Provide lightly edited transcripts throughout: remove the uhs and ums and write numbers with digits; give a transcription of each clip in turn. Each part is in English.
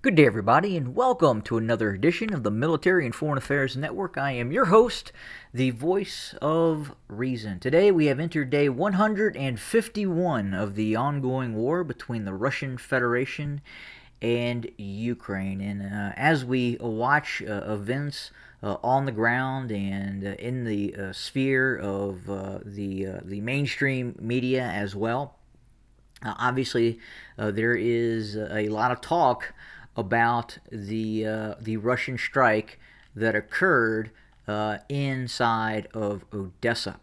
Good day, everybody, and welcome to another edition of the Military and Foreign Affairs Network. I am your host, the voice of reason. Today we have entered day 151 of the ongoing war between the Russian Federation and Ukraine. And as we watch events on the ground and in the sphere of the mainstream media as well, obviously, there is a lot of talk about the Russian strike that occurred inside of Odessa.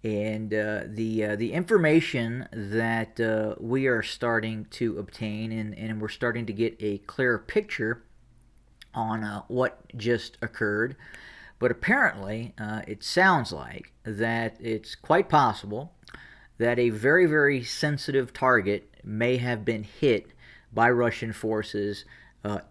And the information that we are starting to obtain, and we're starting to get a clearer picture on what just occurred. But apparently, it sounds like that it's quite possible that a very, very sensitive target may have been hit by Russian forces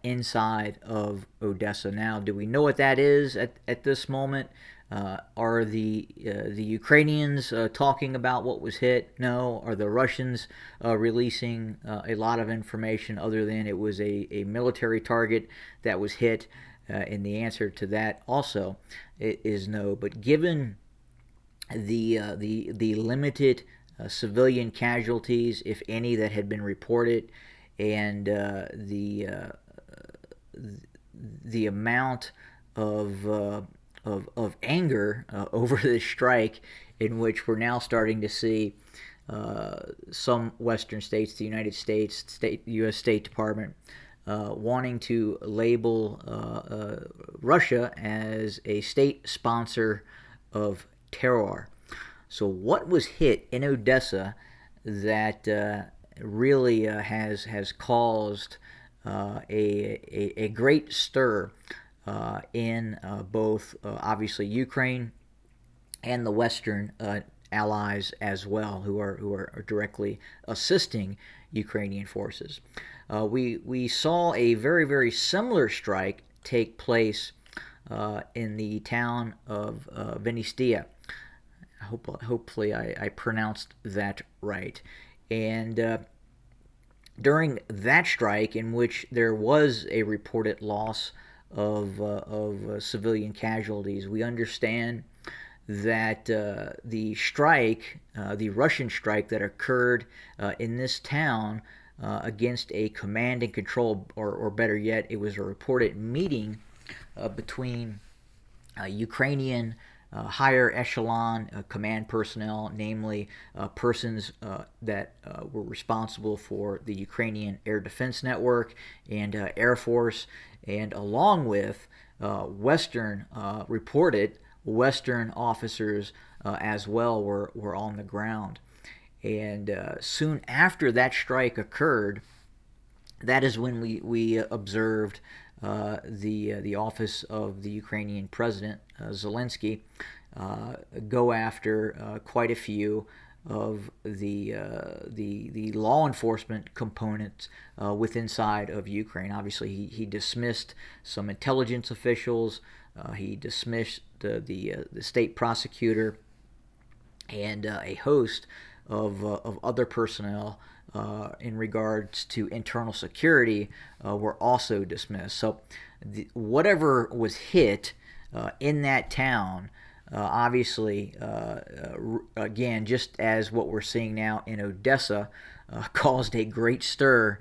inside of Odessa. Now, do we know what that is at this moment? Are the Ukrainians talking about what was hit? No. Are the Russians releasing a lot of information other than it was a military target that was hit? And the answer to that also is no. But given the limited civilian casualties, if any, that had been reported, and the amount of anger over this strike, in which we're now starting to see some Western states, the United States, U.S. State Department, wanting to label Russia as a state sponsor of terror. So what was hit in Odessa that really has caused a great stir in both obviously Ukraine and the Western allies as well, who are directly assisting Ukrainian forces. We saw a very, very similar strike take place in the town of Venistia. Hopefully I pronounced that right. And during that strike, in which there was a reported loss of civilian casualties, we understand that the strike, the Russian strike that occurred in this town against a command and control, or better yet, it was a reported meeting between Ukrainian higher echelon command personnel, namely persons that were responsible for the Ukrainian Air Defense Network and Air Force, and along with reported Western officers as well were on the ground. And soon after that strike occurred, that is when we observed the office of the Ukrainian president, Zelensky, go after quite a few of the law enforcement components within inside of Ukraine. Obviously, he dismissed some intelligence officials. He dismissed the state prosecutor and a host of other personnel in regards to internal security were also dismissed. So whatever was hit in that town, obviously, again, just as what we're seeing now in Odessa, caused a great stir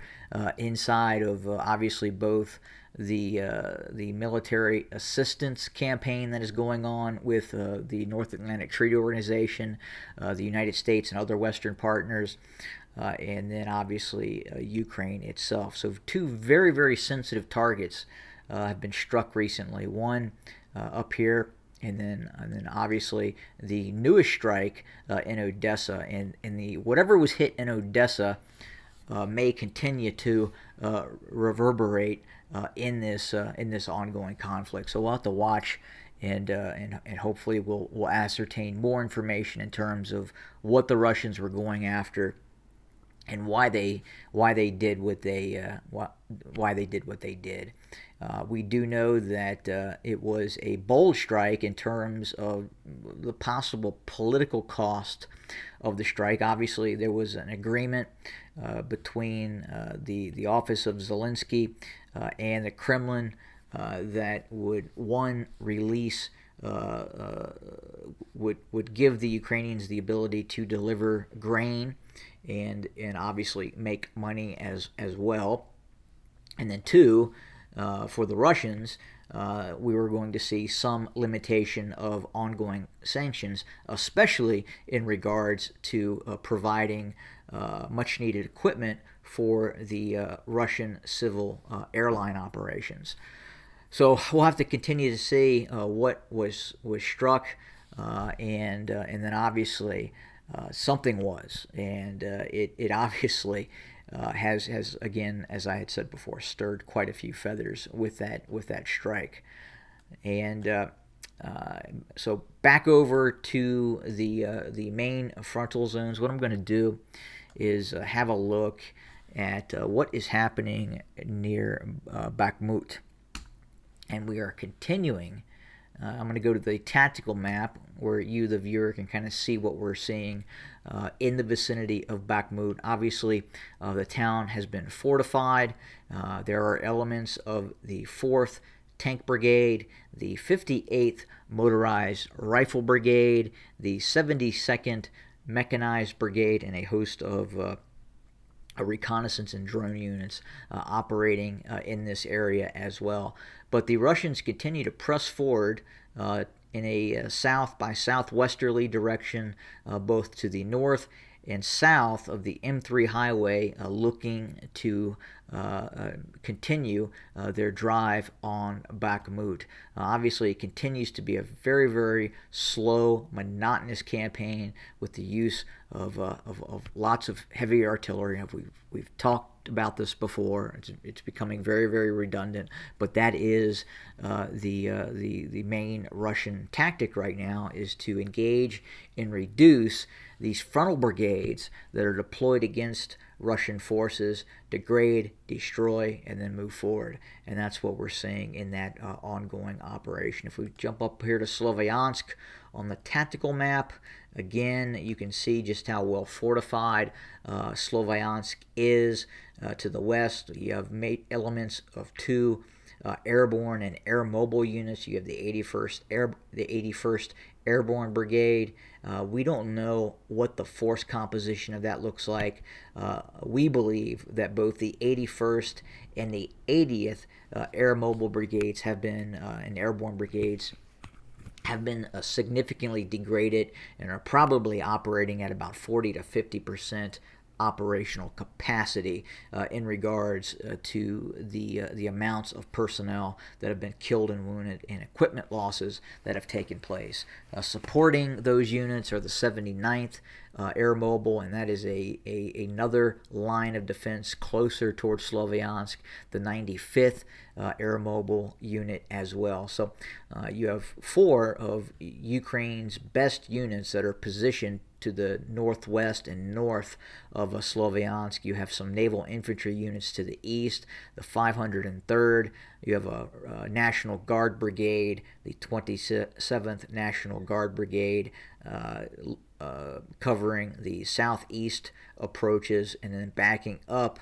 inside of obviously both the military assistance campaign that is going on with the North Atlantic Treaty Organization, the United States, and other Western partners, and then obviously Ukraine itself. So two very, very sensitive targets have been struck recently. One up here, and then obviously the newest strike in Odessa, and the whatever was hit in Odessa may continue to reverberate in this ongoing conflict. So we'll have to watch, and hopefully we'll ascertain more information in terms of what the Russians were going after and why they did what they did. We do know that it was a bold strike in terms of the possible political cost of the strike. Obviously, there was an agreement between the office of Zelensky and the Kremlin that would, one, release would give the Ukrainians the ability to deliver grain and obviously make money as well. And then two, for the Russians, we were going to see some limitation of ongoing sanctions, especially in regards to providing much needed equipment for the Russian civil airline operations. So we'll have to continue to see what was struck, and then obviously something was, and it obviously has again, as I had said before, stirred quite a few feathers with that strike. And so back over to the main frontal zones. What I'm going to do is have a look at what is happening near Bakhmut. And we are continuing. I'm going to go to the tactical map where you, the viewer, can kind of see what we're seeing in the vicinity of Bakhmut. Obviously, the town has been fortified. There are elements of the 4th Tank Brigade, the 58th Motorized Rifle Brigade, the 72nd Mechanized Brigade, and a host of reconnaissance and drone units operating in this area as well. But the Russians continue to press forward in a south by southwesterly direction, both to the north and south of the M3 highway, looking to continue their drive on Bakhmut. Obviously, it continues to be a very, very slow, monotonous campaign with the use of lots of heavy artillery. We've talked about this before. It's becoming very, very redundant, but that is the main Russian tactic right now, is to engage and reduce these frontal brigades that are deployed against Russian forces, degrade, destroy, and then move forward. And that's what we're seeing in that ongoing operation. If we jump up here to Sloviansk on the tactical map, again, you can see just how well fortified Sloviansk is. To the west, you have elements of two airborne and air mobile units. You have the 81st Airborne Brigade. We don't know what the force composition of that looks like. We believe that both the 81st and the 80th Air Mobile Brigades have been, and airborne brigades, have been significantly degraded and are probably operating at about 40 to 50% operational capacity in regards to the amounts of personnel that have been killed and wounded and equipment losses that have taken place. Supporting those units are the 79th Air Mobile, and that is another line of defense closer towards Sloviansk, the 95th Air Mobile unit as well. So you have four of Ukraine's best units that are positioned to the northwest and north of Sloviansk. You have some naval infantry units to the east, the 503rd. You have a National Guard Brigade, the 27th National Guard Brigade, covering the southeast approaches, and then backing up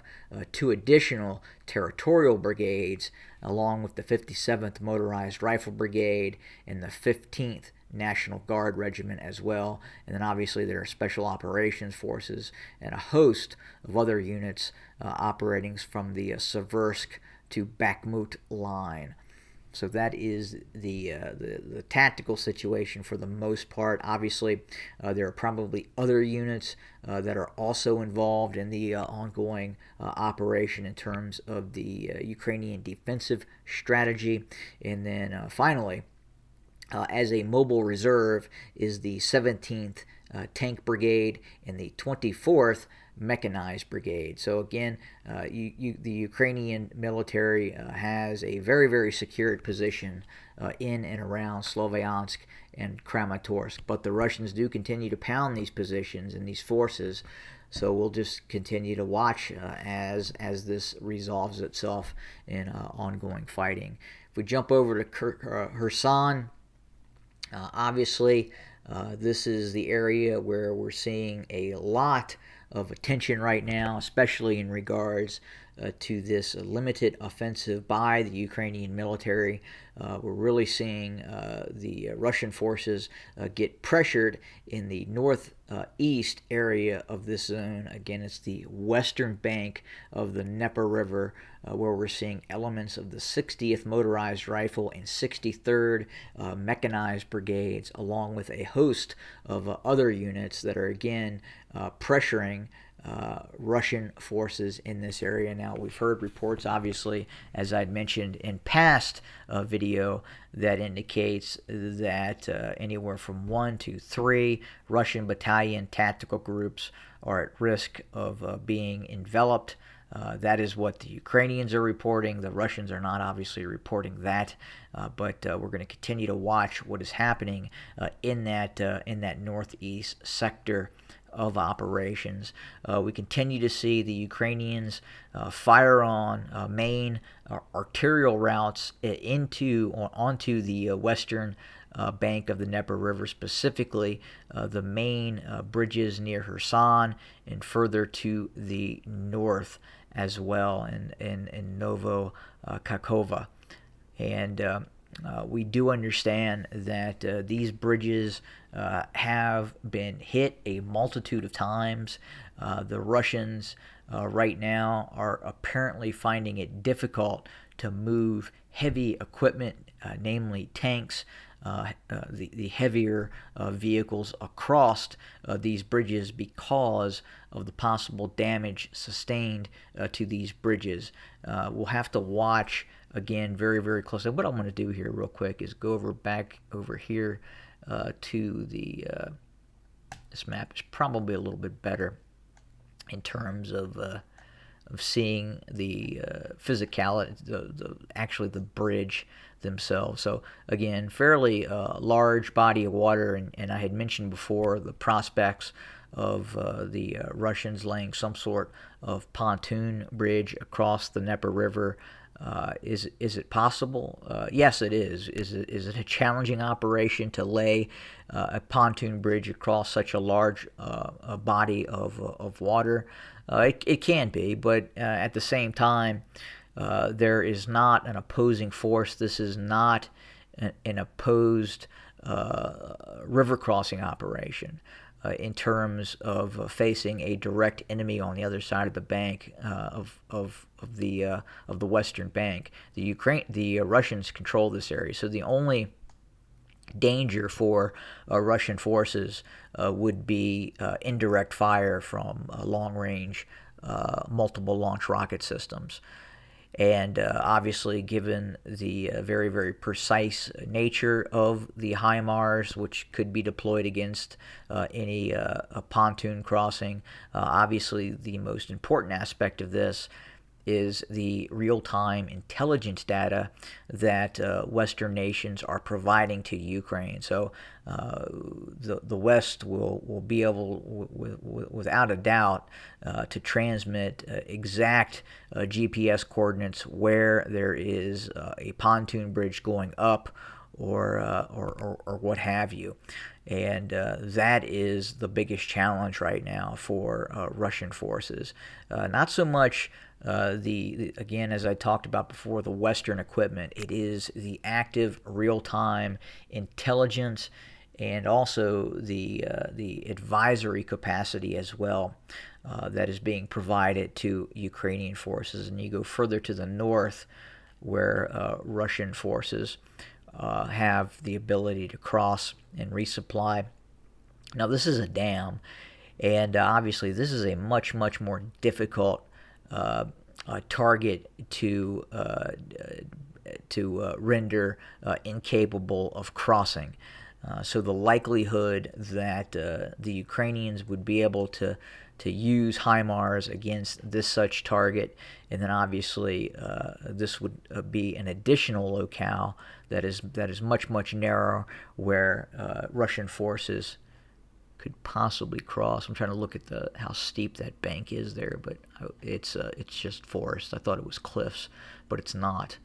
two additional territorial brigades, along with the 57th Motorized Rifle Brigade and the 15th National Guard Regiment as well. And then obviously there are Special Operations Forces and a host of other units operating from the Seversk to Bakhmut line. So that is the tactical situation for the most part. Obviously, there are probably other units that are also involved in the ongoing operation in terms of the Ukrainian defensive strategy. And then finally, as a mobile reserve, is the 17th Tank Brigade and the 24th Mechanized Brigade. So again, the Ukrainian military has a very, very secured position in and around Sloviansk and Kramatorsk, but the Russians do continue to pound these positions and these forces. So we'll just continue to watch as this resolves itself in ongoing fighting. If we jump over to Kherson, obviously, this is the area where we're seeing a lot of attention right now, especially in regards to this limited offensive by the Ukrainian military. We're really seeing the Russian forces get pressured in the northeast area of this zone. Again, it's the western bank of the Dnieper River, where we're seeing elements of the 60th Motorized Rifle and 63rd Mechanized Brigades, along with a host of other units that are again pressuring Russian forces in this area. Now, we've heard reports, obviously, as I'd mentioned in past video, that indicates that anywhere from 1 to 3 Russian battalion tactical groups are at risk of being enveloped. That is what the Ukrainians are reporting. The Russians are not obviously reporting that, but we're going to continue to watch what is happening in that northeast sector of operations. We continue to see the Ukrainians fire on main arterial routes onto the western bank of the Dnieper River, specifically the main bridges near Kherson and further to the north as well in Novo Kakhovka. And we do understand that these bridges have been hit a multitude of times. The Russians right now are apparently finding it difficult to move heavy equipment, namely tanks, the heavier vehicles across these bridges because of the possible damage sustained to these bridges. We'll have to watch again very, very closely. What I'm going to do here real quick is go back over here to the this map is probably a little bit better in terms of seeing the physicality, actually the bridge themselves. So again, fairly large body of water, and I had mentioned before the prospects of the Russians laying some sort of pontoon bridge across the Dnieper River. Is it possible? Yes, it is. Is it a challenging operation to lay a pontoon bridge across such a large body of water? It can be, but at the same time, there is not an opposing force. This is not an opposed river crossing operation. In terms of facing a direct enemy on the other side of the bank of the western bank. The Russians control this area, so the only danger for Russian forces would be indirect fire from long-range multiple launch rocket systems. And obviously, given the very, very precise nature of the HIMARS, which could be deployed against any pontoon crossing, obviously the most important aspect of this is the real-time intelligence data that Western nations are providing to Ukraine. So the West will be able, without a doubt, to transmit exact GPS coordinates where there is a pontoon bridge going up or what have you. And that is the biggest challenge right now for Russian forces. Not so much again, as I talked about before, the Western equipment. It is the active real-time intelligence and also the advisory capacity as well that is being provided to Ukrainian forces. And you go further to the north, where Russian forces have the ability to cross and resupply. Now, this is a dam, and obviously this is a much, much more difficult target to render incapable of crossing. So the likelihood that the Ukrainians would be able to use HIMARS against this such target, and then obviously this would be an additional locale that is much, much narrower, where Russian forces could possibly cross. I'm trying to look at how steep that bank is there, but it's just forest. I thought it was cliffs, but it's not,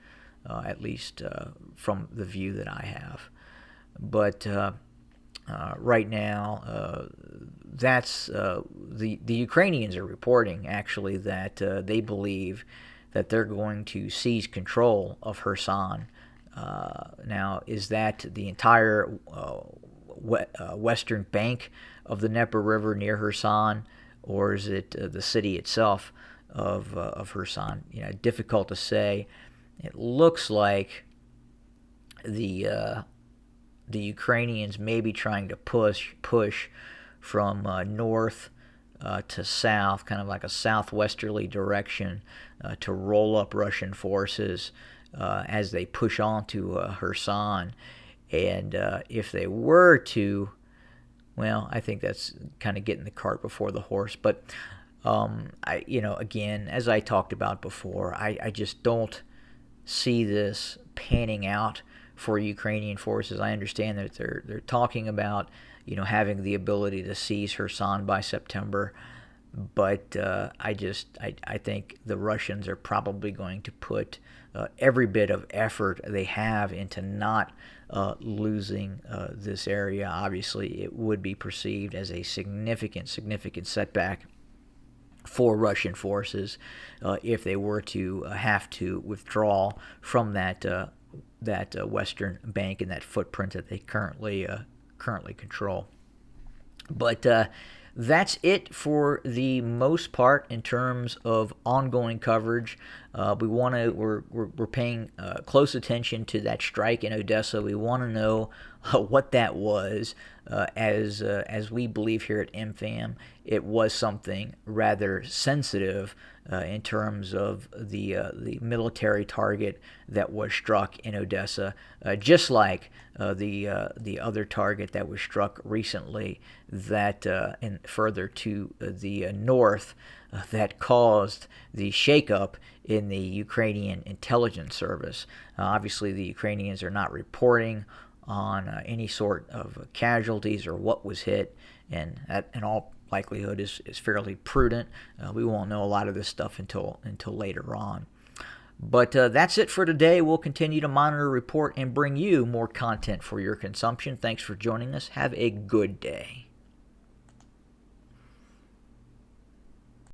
at least from the view that I have. But right now, that's the Ukrainians are reporting actually that they believe that they're going to seize control of Kherson. Now, is that the entire western bank of the Dnieper River near Kherson, or is it the city itself of Kherson? Difficult to say. It looks like the the Ukrainians may be trying to push from north to south, kind of like a southwesterly direction, to roll up Russian forces as they push on to Kherson. And if they were to, well, I think that's kind of getting the cart before the horse. But again, as I talked about before, I just don't see this panning out for Ukrainian forces. I understand that they're talking about having the ability to seize Kherson by September, but I think the Russians are probably going to put every bit of effort they have into not losing this area. Obviously, it would be perceived as a significant setback for Russian forces if they were to have to withdraw from that western bank and that footprint that they currently control. But that's it for the most part in terms of ongoing coverage. We're paying close attention to that strike in Odessa. We want to know what that was. As we believe here at MFAM, it was something rather sensitive in terms of the military target that was struck in Odessa, just like the other target that was struck recently that and further to the north that caused the shakeup in the Ukrainian intelligence service. Obviously, the Ukrainians are not reporting on any sort of casualties or what was hit, and that in all likelihood is fairly prudent. We won't know a lot of this stuff until later on. But that's it for today. We'll continue to monitor, report, and bring you more content for your consumption. Thanks for joining us. Have a good day.